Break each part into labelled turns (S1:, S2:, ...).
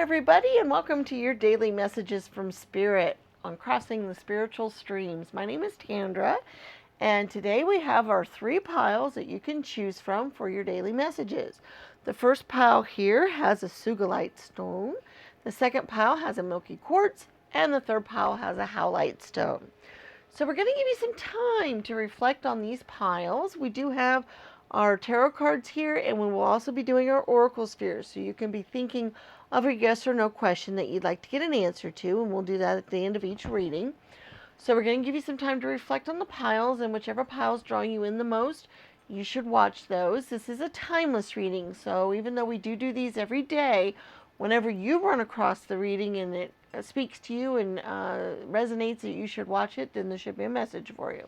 S1: everybody, and welcome to your daily messages from Spirit on crossing the spiritual streams. My name is Tandra, and today we have our 3 piles that you can choose from for your daily messages. The first pile here has a sugilite stone, the second pile has a milky quartz, and the third pile has a howlite stone. So we're going to give you some time to reflect on these piles. We do have our tarot cards here, and we will also be doing our oracle spheres, so you can be thinking of a yes or no question that you'd like to get an answer to, and we'll do that at the end of each reading. So we're going to give you some time to reflect on the piles, and whichever pile's drawing you in the most, you should watch those. This is a timeless reading, so even though we do these every day, whenever you run across the reading and it speaks to you and resonates that you should watch it, then there should be a message for you.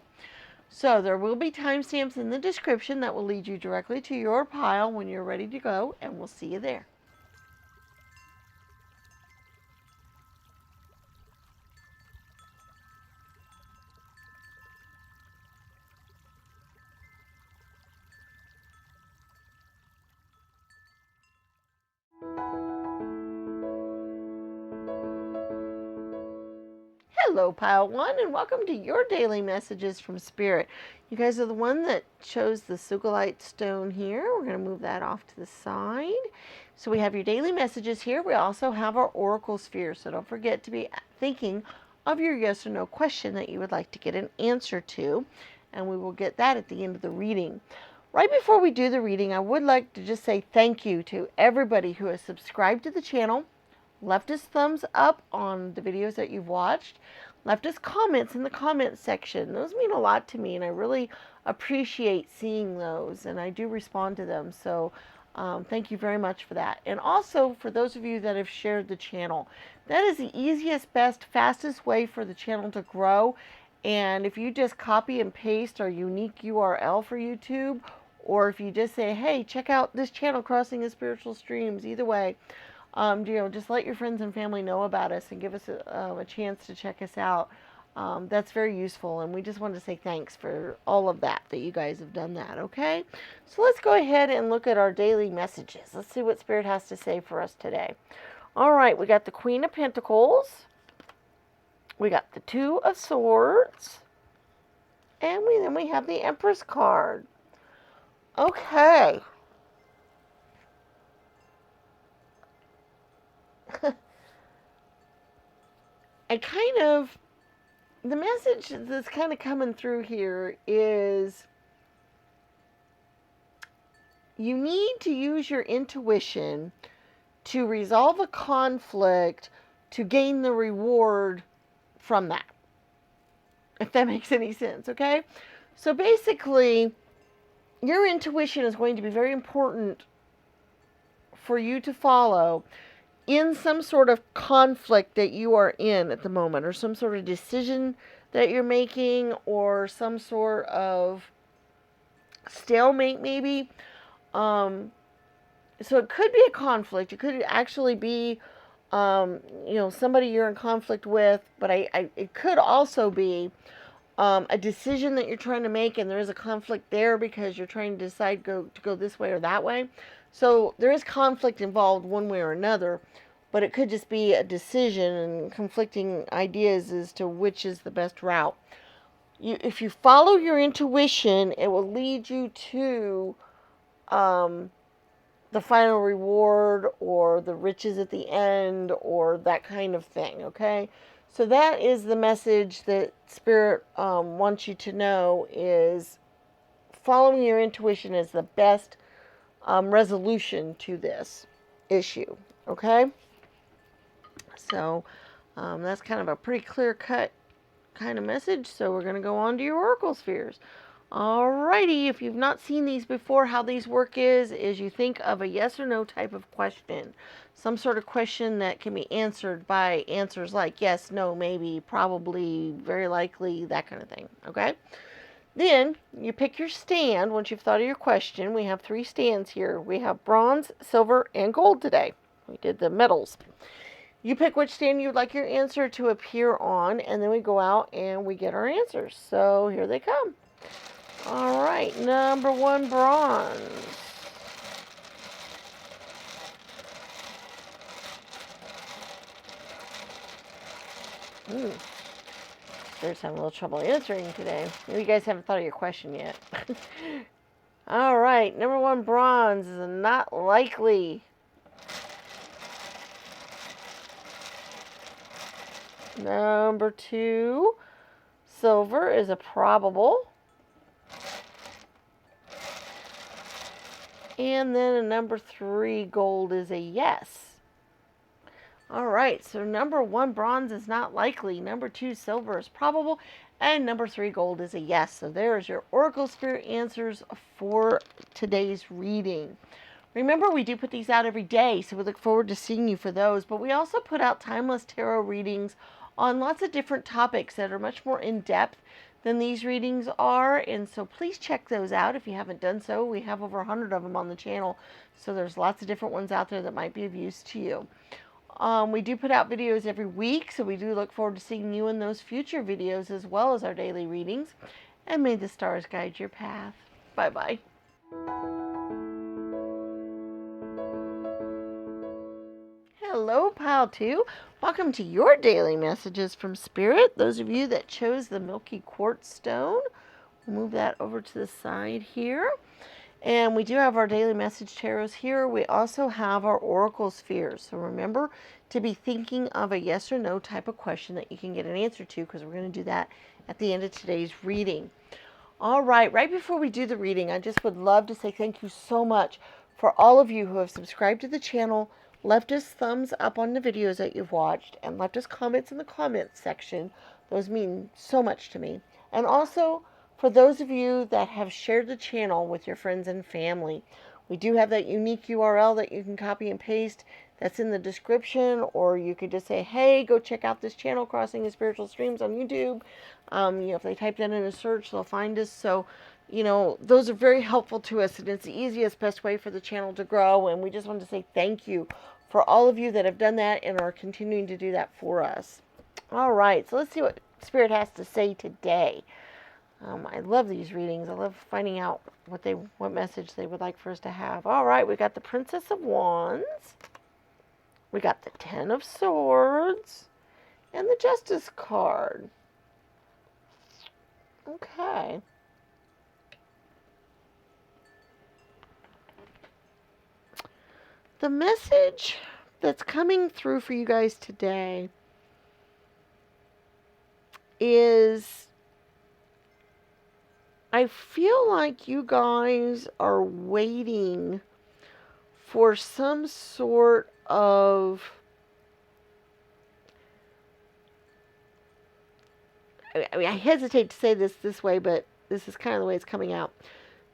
S1: So there will be timestamps in the description that will lead you directly to your pile when you're ready to go, and we'll see you there. Hello, Pile 1, and welcome to your daily messages from Spirit. You guys are the one that chose the sugilite stone here. We're going to move that off to the side. So we have your daily messages here. We also have our oracle sphere, so don't forget to be thinking of your yes or no question that you would like to get an answer to, and we will get that at the end of the reading. Right before we do the reading, I would like to just say thank you to everybody who has subscribed to the channel, left us thumbs up on the videos that you've watched, left us comments in the comments section. Those mean a lot to me, and I really appreciate seeing those, and I do respond to them. So thank you very much for that. And also for those of you that have shared the channel, that is the easiest, best, fastest way for the channel to grow. And if you just copy and paste our unique URL for YouTube, or if you just say, hey, check out this channel, Crossing the Spiritual Streams, either way, just let your friends and family know about us and give us a chance to check us out. That's very useful, and we just wanted to say thanks for all of that you guys have done that, okay? So let's go ahead and look at our daily messages. Let's see what Spirit has to say for us today. All right, we got the Queen of Pentacles. We got the Two of Swords. And then we have the Empress card. Okay. The message that's kind of coming through here is you need to use your intuition to resolve a conflict to gain the reward from that, if that makes any sense, okay? So basically, your intuition is going to be very important for you to follow in some sort of conflict that you are in at the moment, or some sort of decision that you're making, or some sort of stalemate maybe. So it could be a conflict. It could actually be somebody you're in conflict with, but it could also be a decision that you're trying to make, and there is a conflict there because you're trying to decide to go this way or that way. So there is conflict involved one way or another, but it could just be a decision and conflicting ideas as to which is the best route. If you follow your intuition, it will lead you to the final reward, or the riches at the end, or that kind of thing, okay? So that is the message that Spirit wants you to know, is following your intuition is the best resolution to this issue, okay? So that's kind of a pretty clear-cut kind of message. So we're going to go on to your oracle spheres. Alrighty, if you've not seen these before, how these work is you think of a yes or no type of question. Some sort of question that can be answered by answers like yes, no, maybe, probably, very likely, that kind of thing, okay? Then you pick your stand once you've thought of your question. We have 3 stands here. We have bronze, silver, and gold today. We did the metals. You pick which stand you'd like your answer to appear on, and then we go out and we get our answers. So here they come. All right, number 1, bronze. Spirit's having a little trouble answering today. Maybe you guys haven't thought of your question yet. All right, number 1, bronze is not likely. Number 2, silver is a probable. And then a number 3, gold is a yes. All right, so number 1, bronze is not likely. Number 2, silver is probable. And number 3, gold is a yes. So there's your Oracle Spirit answers for today's reading. Remember, we do put these out every day, so we look forward to seeing you for those. But we also put out timeless tarot readings on lots of different topics that are much more in-depth than these readings are. And so please check those out if you haven't done so. We have over 100 of them on the channel, so there's lots of different ones out there that might be of use to you. We do put out videos every week, so we do look forward to seeing you in those future videos as well as our daily readings. And may the stars guide your path. Bye-bye. Hello, Pile 2. Welcome to your daily messages from Spirit. Those of you that chose the Milky Quartz Stone, we'll move that over to the side here. And we do have our daily message tarots here. We also have our oracle spheres. So remember to be thinking of a yes or no type of question that you can get an answer to, because we're going to do that at the end of today's reading. All right, right before we do the reading, I just would love to say thank you so much for all of you who have subscribed to the channel, left us thumbs up on the videos that you've watched, and left us comments in the comments section. Those mean so much to me. And also, for those of you that have shared the channel with your friends and family, we do have that unique URL that you can copy and paste. That's in the description, or you could just say, hey, go check out this channel, Crossing the Spiritual Streams on YouTube. If they type that in a search, they'll find us. So, those are very helpful to us, and it's the easiest, best way for the channel to grow. And we just want to say thank you for all of you that have done that and are continuing to do that for us. All right, so let's see what Spirit has to say today. I love these readings. I love finding out what message they would like for us to have. All right, we got the Princess of Wands. We got the 10 of Swords. And the Justice card. Okay. The message that's coming through for you guys today is, I feel like you guys are waiting for some sort of, I hesitate to say this way, but this is kind of the way it's coming out.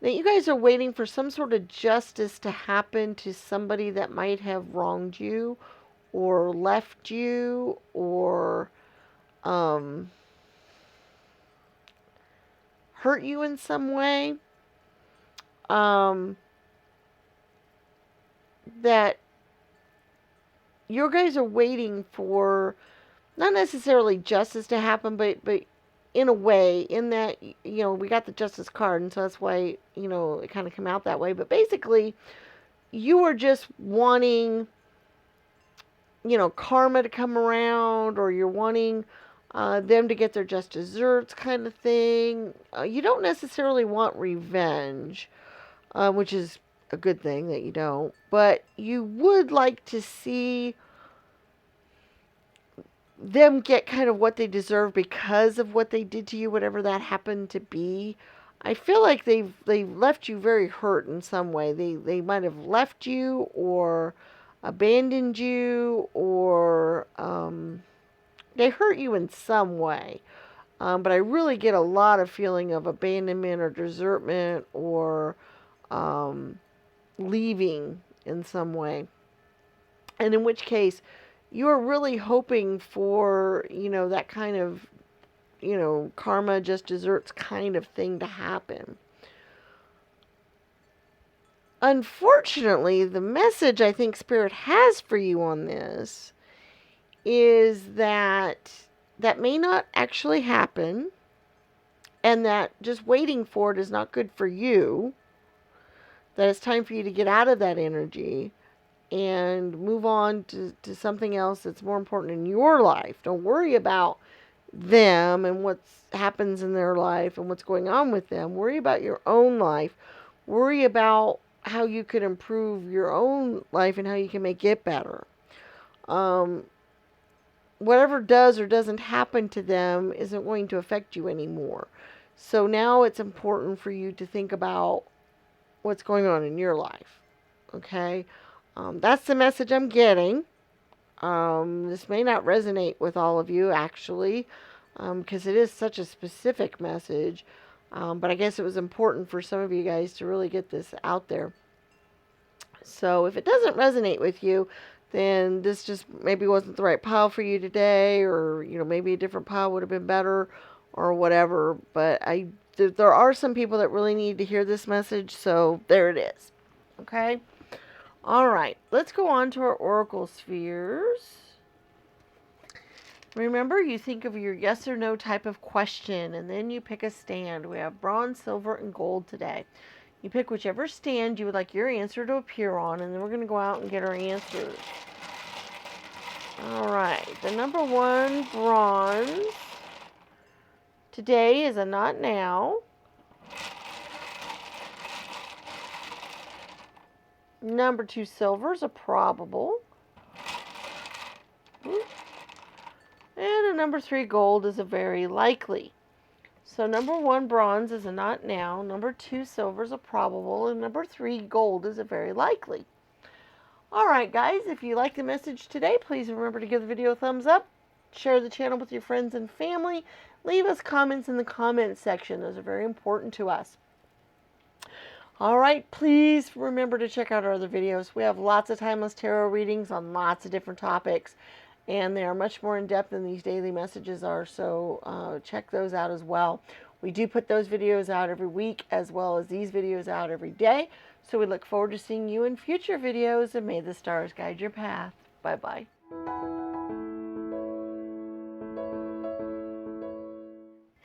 S1: That you guys are waiting for some sort of justice to happen to somebody that might have wronged you or left you or hurt you in some way. That you guys are waiting for not necessarily justice to happen, but in a way, in that, we got the Justice card, and so that's why, it kind of came out that way. But basically, you are just wanting, karma to come around, or you're wanting them to get their just desserts kind of thing. You don't necessarily want revenge, which is a good thing that you don't, but you would like to see them get kind of what they deserve because of what they did to you, whatever that happened to be. I feel like they've left you very hurt in some way. They might have left you or abandoned you, or they hurt you in some way. But I really get a lot of feeling of abandonment or desertment or leaving in some way. And in which case, you're really hoping for, that kind of, karma, just desserts kind of thing to happen. Unfortunately, the message I think Spirit has for you on this is that may not actually happen, and that just waiting for it is not good for you, that it's time for you to get out of that energy, and move on to something else that's more important in your life. Don't worry about them and what happens in their life and what's going on with them. Worry about your own life. Worry about how you can improve your own life and how you can make it better. Whatever does or doesn't happen to them isn't going to affect you anymore. So now it's important for you to think about what's going on in your life. Okay? That's the message I'm getting. This may not resonate with all of you, actually, because it is such a specific message. But I guess it was important for some of you guys to really get this out there. So if it doesn't resonate with you, then this just maybe wasn't the right pile for you today, or maybe a different pile would have been better, or whatever. But there are some people that really need to hear this message, so there it is. Okay. All right, let's go on to our oracle spheres. Remember, you think of your yes or no type of question, and then you pick a stand. We have bronze, silver, and gold today. You pick whichever stand you would like your answer to appear on, and then we're going to go out and get our answers. All right, the number 1, bronze. Today is a not now. Number 2, silver is a probable. And a number 3, gold is a very likely. So number 1, bronze is a not now. Number 2, silver is a probable. And number 3, gold is a very likely. All right, guys, if you like the message today, please remember to give the video a thumbs up. Share the channel with your friends and family. Leave us comments in the comments section. Those are very important to us. All right, please remember to check out our other videos. We have lots of timeless tarot readings on lots of different topics, and they are much more in depth than these daily messages are, so check those out as well. We do put those videos out every week, as well as these videos out every day, so we look forward to seeing you in future videos, and may the stars guide your path. Bye-bye.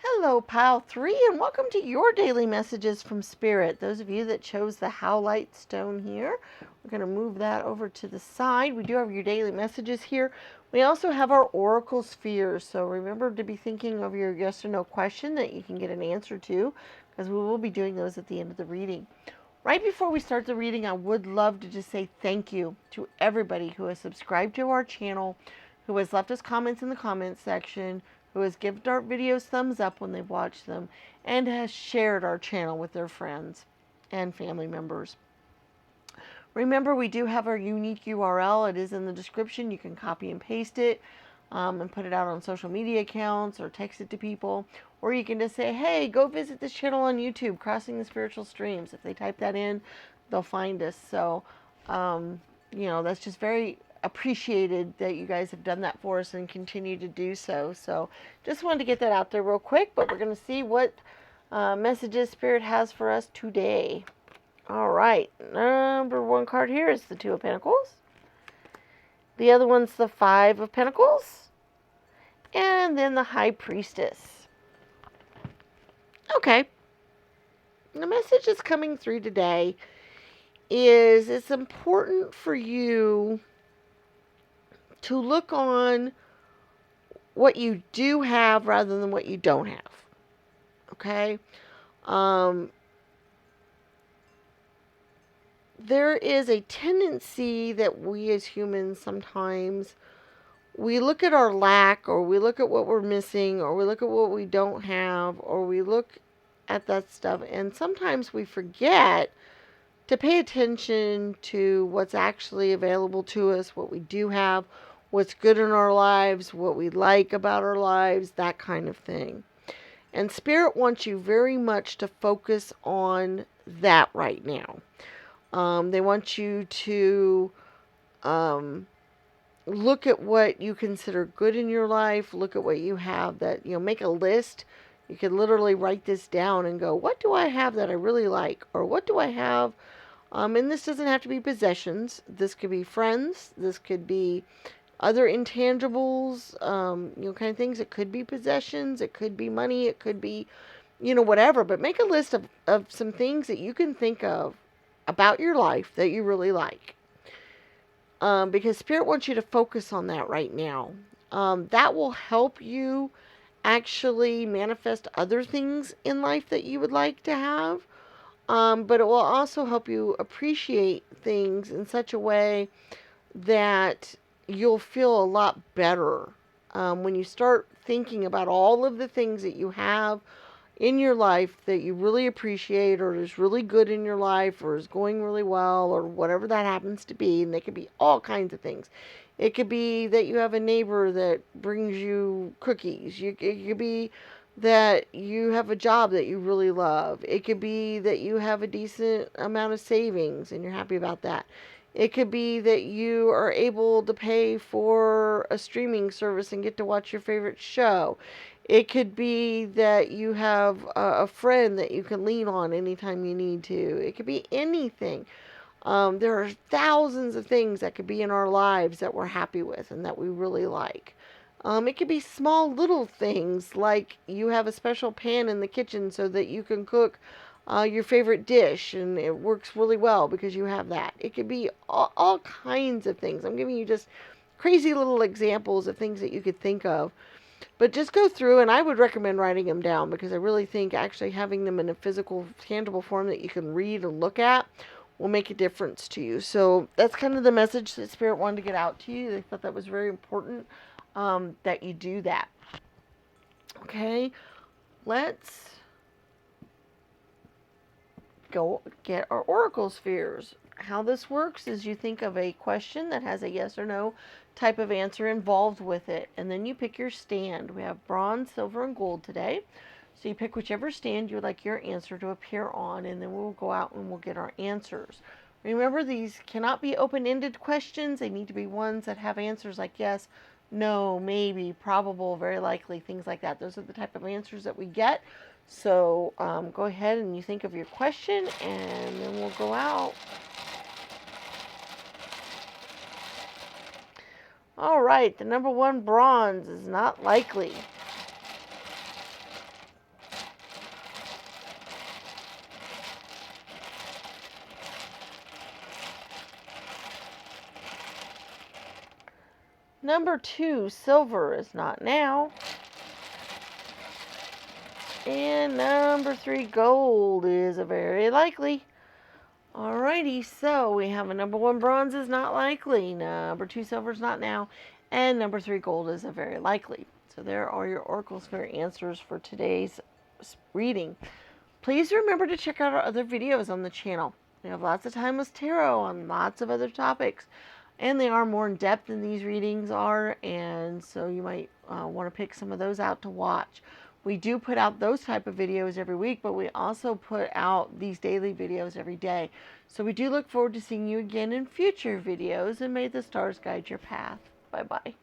S1: Hello, Pile 3, and welcome to your daily messages from Spirit. Those of you that chose the Howlite stone here, we're going to move that over to the side. We do have your daily messages here. We also have our oracle spheres, so remember to be thinking of your yes or no question that you can get an answer to, because we will be doing those at the end of the reading. Right before we start the reading, I would love to just say thank you to everybody who has subscribed to our channel, who has left us comments in the comments section, who has given our videos thumbs up when they've watched them, and has shared our channel with their friends and family members. Remember, we do have our unique URL. It is in the description. You can copy and paste it and put it out on social media accounts or text it to people. Or you can just say, hey, go visit this channel on YouTube, Crossing the Spiritual Streams. If they type that in, they'll find us. So, that's just very appreciated that you guys have done that for us and continue to do so. So just wanted to get that out there real quick, but we're going to see what messages Spirit has for us today. All right, number 1 card here is the 2 of Pentacles. The other one's the 5 of Pentacles. And then the High Priestess. Okay. The message that's coming through today is it's important for you to look on what you do have rather than what you don't have. Okay? There is a tendency that we as humans sometimes, we look at our lack, or we look at what we're missing, or we look at what we don't have, or we look at that stuff, and sometimes we forget to pay attention to what's actually available to us, what we do have, what's good in our lives, what we like about our lives, that kind of thing. And Spirit wants you very much to focus on that right now. They want you to look at what you consider good in your life, look at what you have that, make a list. You can literally write this down and go, what do I have that I really like? Or what do I have? And this doesn't have to be possessions. This could be friends. This could be other intangibles, kind of things. It could be possessions. It could be money. It could be, whatever. But make a list of some things that you can think of about your life that you really like. because Spirit wants you to focus on that right now. That will help you actually manifest other things in life that you would like to have. But it will also help you appreciate things in such a way that you'll feel a lot better when you start thinking about all of the things that you have in your life that you really appreciate, or is really good in your life, or is going really well, or whatever that happens to be. And they could be all kinds of things. It could be that you have a neighbor that brings you cookies. It could be that you have a job that you really love. It could be that you have a decent amount of savings and you're happy about that. It could be that you are able to pay for a streaming service and get to watch your favorite show. It could be that you have a friend that you can lean on anytime you need to. It could be anything. There are thousands of things that could be in our lives that we're happy with and that we really like. It could be small little things like you have a special pan in the kitchen so that you can cook your favorite dish and it works really well because you have that. It could be all kinds of things. I'm giving you just crazy little examples of things that you could think of. But just go through, and I would recommend writing them down because I really think actually having them in a physical, tangible form that you can read and look at will make a difference to you. So that's kind of the message that Spirit wanted to get out to you. They thought that was very important that you do that. Okay, let's go get our oracle spheres. How this works is you think of a question that has a yes or no type of answer involved with it, and then you pick your stand. We have bronze, silver, and gold today. So you pick whichever stand you would like your answer to appear on, and then we'll go out and we'll get our answers. Remember, these cannot be open-ended questions. They need to be ones that have answers like yes, no, maybe, probable, very likely, things like that. Those are the type of answers that we get. So go ahead and you think of your question, and then we'll go out. All right, the number one, bronze, is not likely. Number 2, silver, is not now. And number 3, gold, is a very likely. Alrighty, so we have a number 1, bronze, is not likely. Number 2, silver, is not now. And number 3, gold, is a very likely. So there are your Oracle Sphere answers for today's reading. Please remember to check out our other videos on the channel. We have lots of timeless tarot on lots of other topics. And they are more in depth than these readings are, and so you might want to pick some of those out to watch. We do put out those type of videos every week, but we also put out these daily videos every day. So we do look forward to seeing you again in future videos, and may the stars guide your path. Bye-bye.